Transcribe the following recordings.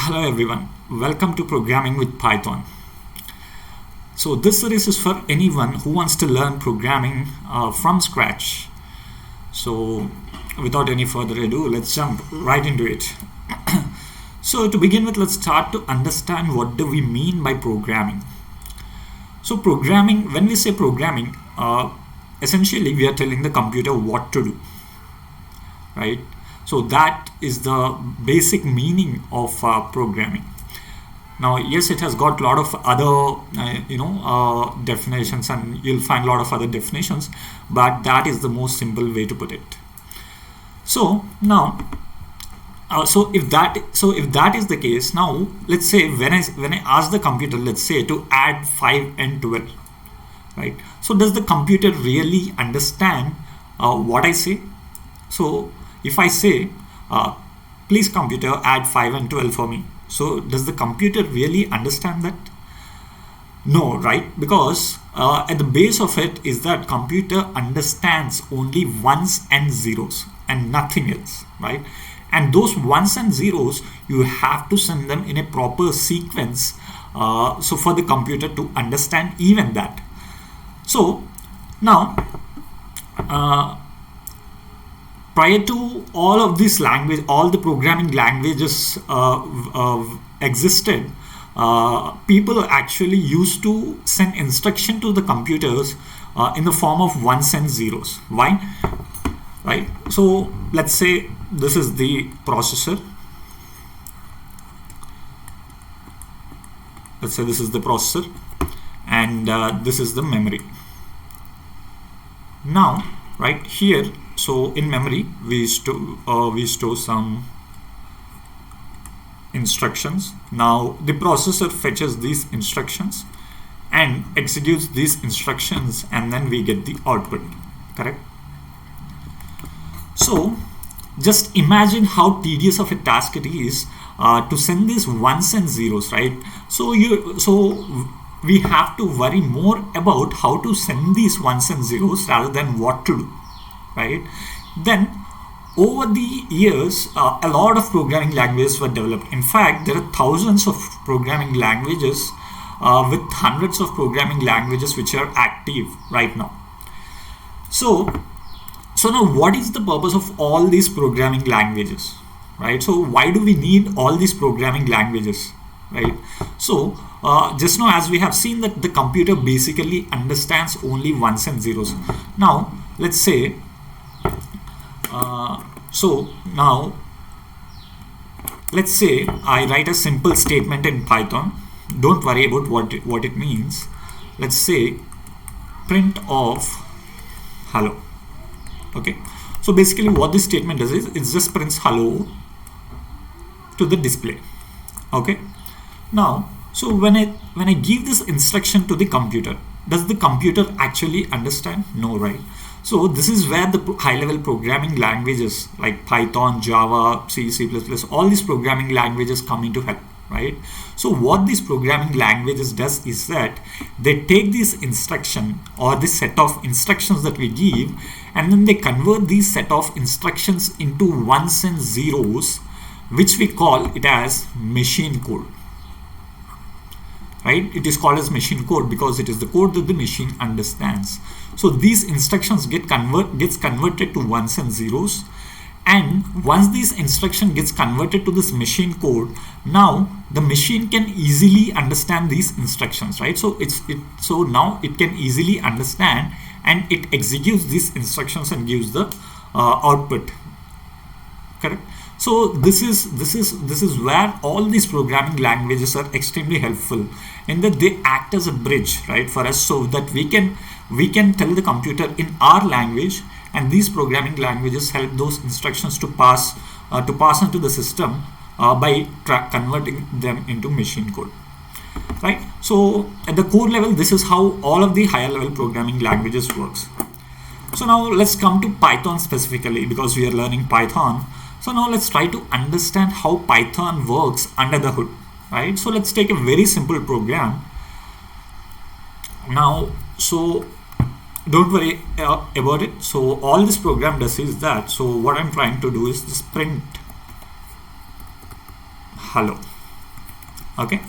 Hello everyone, welcome to Programming with Python. So this series is for anyone who wants to learn programming from scratch. So without any further ado, let's jump right into it. So to begin with, let's start to understand what do we mean by programming. So programming, when we say programming, essentially we are telling the computer what to do, right? So that is the basic meaning of programming. Now, yes, it has got a lot of other, definitions, and you'll find a lot of other definitions, but that is the most simple way to put it. So now, so if that is the case, now let's say when I ask the computer, let's say to add 5 and 12, right? So does the computer really understand what I say? So if I say, please computer add 5 and 12 for me. So does the computer really understand that? No, right? Because at the base of it is that computer understands only ones and zeros and nothing else, right? And those ones and zeros, you have to send them in a proper sequence so for the computer to understand even that. So now, prior to all of this language, all the programming languages existed, people actually used to send instruction to the computers in the form of ones and zeros. Why? Right? So let's say this is the processor. Let's say this is the processor, and this is the memory. Now, right here, so in memory we store some instructions. Now the processor fetches these instructions and executes these instructions, and then we get the output, correct? So just imagine how tedious of a task it is to send these ones and zeros, right? So we have to worry more about how to send these ones and zeros rather than what to do, right? Then over the years, a lot of programming languages were developed. In fact, there are thousands of programming languages with hundreds of programming languages which are active right now. So now what is the purpose of all these programming languages, right? So why do we need all these programming languages, right? So just now, as we have seen, that the computer basically understands only ones and zeros. Now let's say let's say I write a simple statement in Python. Don't worry about what it means. Let's say print of hello. Okay, so basically what this statement does is it just prints hello to the display. Okay, now so when I give this instruction to the computer, does the computer actually understand? No, right? So this is where the high-level programming languages like Python, Java, C, C++, all these programming languages come into help, right? So what these programming languages does is that they take this instruction or this set of instructions that we give, and then they convert these set of instructions into ones and zeros, which we call it as machine code. Right? It is called as machine code because it is the code that the machine understands. So these instructions gets converted to ones and zeros, and once this instruction gets converted to this machine code, now the machine can easily understand these instructions, right? So so now it can easily understand, and it executes these instructions and gives the output, correct? So this is where all these programming languages are extremely helpful, in that they act as a bridge, right, for us, so that we can tell the computer in our language, and these programming languages help those instructions to pass into the system by converting them into machine code, right? So at the core level, this is how all of the higher level programming languages works. So now let's come to Python specifically, because we are learning Python. So now let's try to understand how Python works under the hood, right? So let's take a very simple program. Now, so don't worry about it. So all this program does is that, so what I'm trying to do is just print hello. Okay,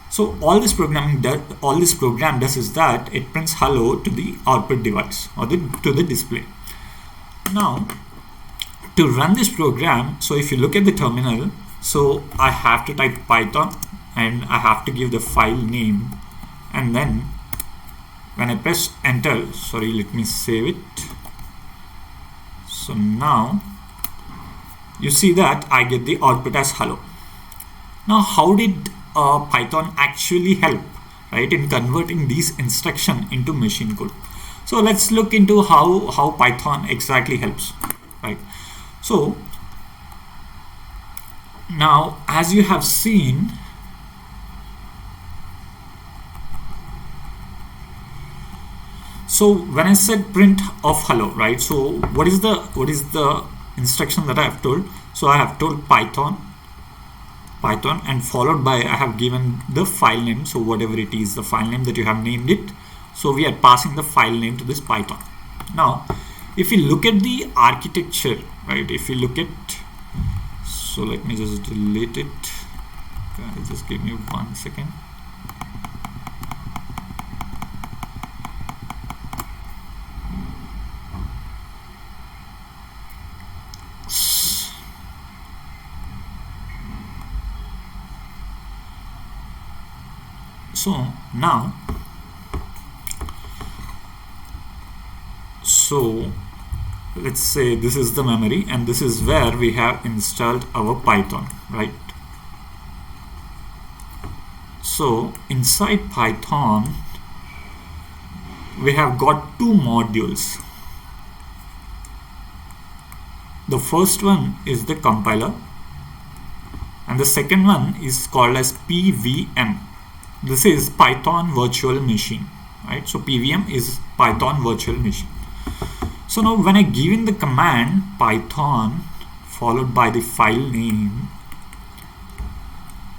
so all this program does is that it prints hello to the output device or to the display. Now to run this program, so if you look at the terminal, so I have to type Python and I have to give the file name, and then when I press enter, sorry, let me save it. So now you see that I get the output as hello. Now how did Python actually help, right, in converting these instruction into machine code? So let's look into how Python exactly helps, right? So now as you have seen, so when I said print of hello, right, so what is the instruction that I have told? So I have told Python and followed by I have given the file name, so whatever it is, the file name that you have named it. So we are passing the file name to this Python. Now if you look at the architecture, right, if you look at, so let me just delete it, guys, just give me 1 second. So now, so let's say this is the memory and this is where we have installed our Python, right? So inside Python we have got two modules. The first one is the compiler and the second one is called as PVM. This is Python virtual machine, right? So PVM is Python virtual machine. So now when I give in the command Python followed by the file name,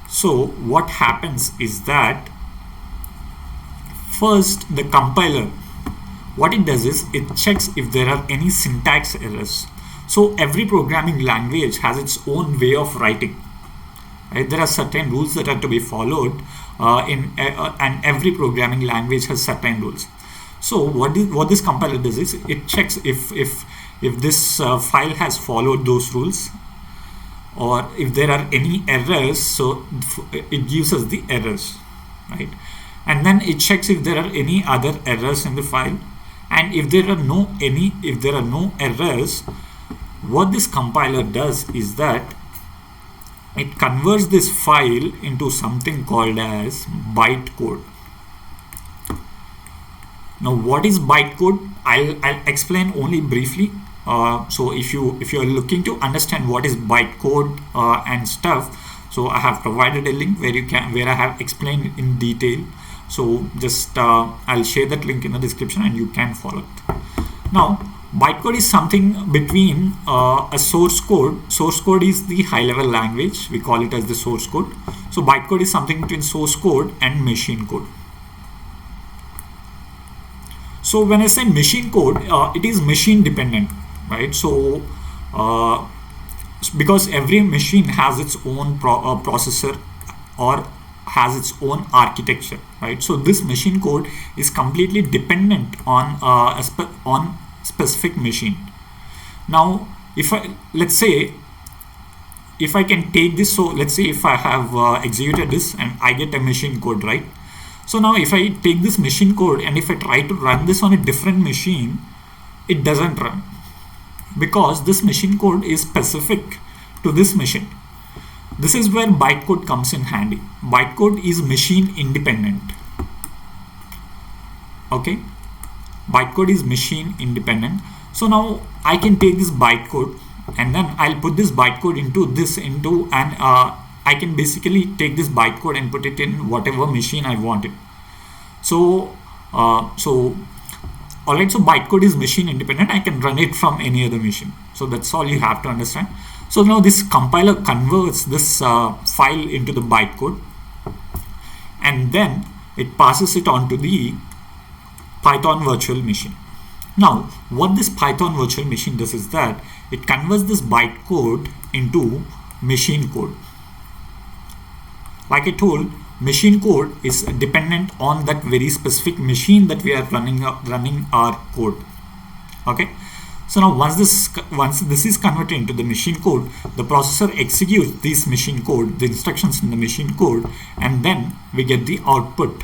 so what happens is that first the compiler, what it does is it checks if there are any syntax errors. So every programming language has its own way of writing, right? There are certain rules that are to be followed and every programming language has certain rules. So what this compiler does is it checks if this file has followed those rules, or if there are any errors, so it gives us the errors, right? And then it checks if there are any other errors in the file, and if there are no errors, what this compiler does is that it converts this file into something called as bytecode. Now what is bytecode? I'll explain only briefly. So if you are looking to understand what is bytecode and stuff, so I have provided a link where I have explained in detail. So just I'll share that link in the description and you can follow it. Now bytecode is something between a source code. Source code is the high level language, we call it as the source code. So bytecode is something between source code and machine code. So when I say machine code, it is machine dependent, right? So because every machine has its own processor or has its own architecture, right? So this machine code is completely dependent on specific machine. Now let's say if I can take this, so let's say if I have executed this and I get a machine code, right? So now if I take this machine code and if I try to run this on a different machine, it doesn't run, because this machine code is specific to this machine. This is where bytecode comes in handy. Bytecode is machine independent. Okay, bytecode is machine independent. So now I can take this bytecode and then I'll put this bytecode into an I can basically take this bytecode and put it in whatever machine I want it. So alright, so bytecode is machine independent. I can run it from any other machine. So that's all you have to understand. So now this compiler converts this file into the bytecode and then it passes it on to the Python virtual machine. Now what this Python virtual machine does is that it converts this bytecode into machine code. Like I told, machine code is dependent on that very specific machine that we are running our code. Okay. So now once this is converted into the machine code, the processor executes this machine code, the instructions in the machine code, and then we get the output,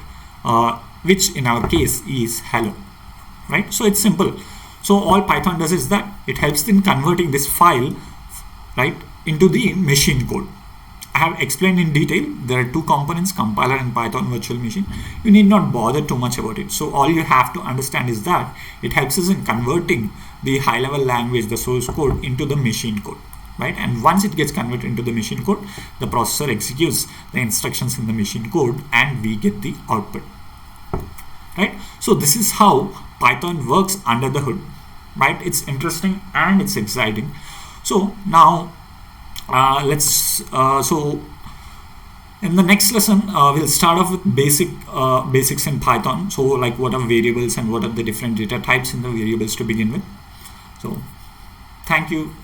which in our case is hello. Right? So it's simple. So all Python does is that it helps in converting this file, right, into the machine code. I have explained in detail. There are two components, compiler and Python virtual machine. You need not bother too much about it. So all you have to understand is that it helps us in converting the high level language, the source code, into the machine code, right? And once it gets converted into the machine code, the processor executes the instructions in the machine code and we get the output, right? So this is how Python works under the hood, right? It's interesting and it's exciting. So now so in the next lesson we'll start off with basics in Python. So like what are variables and what are the different data types in the variables to begin with. So thank you.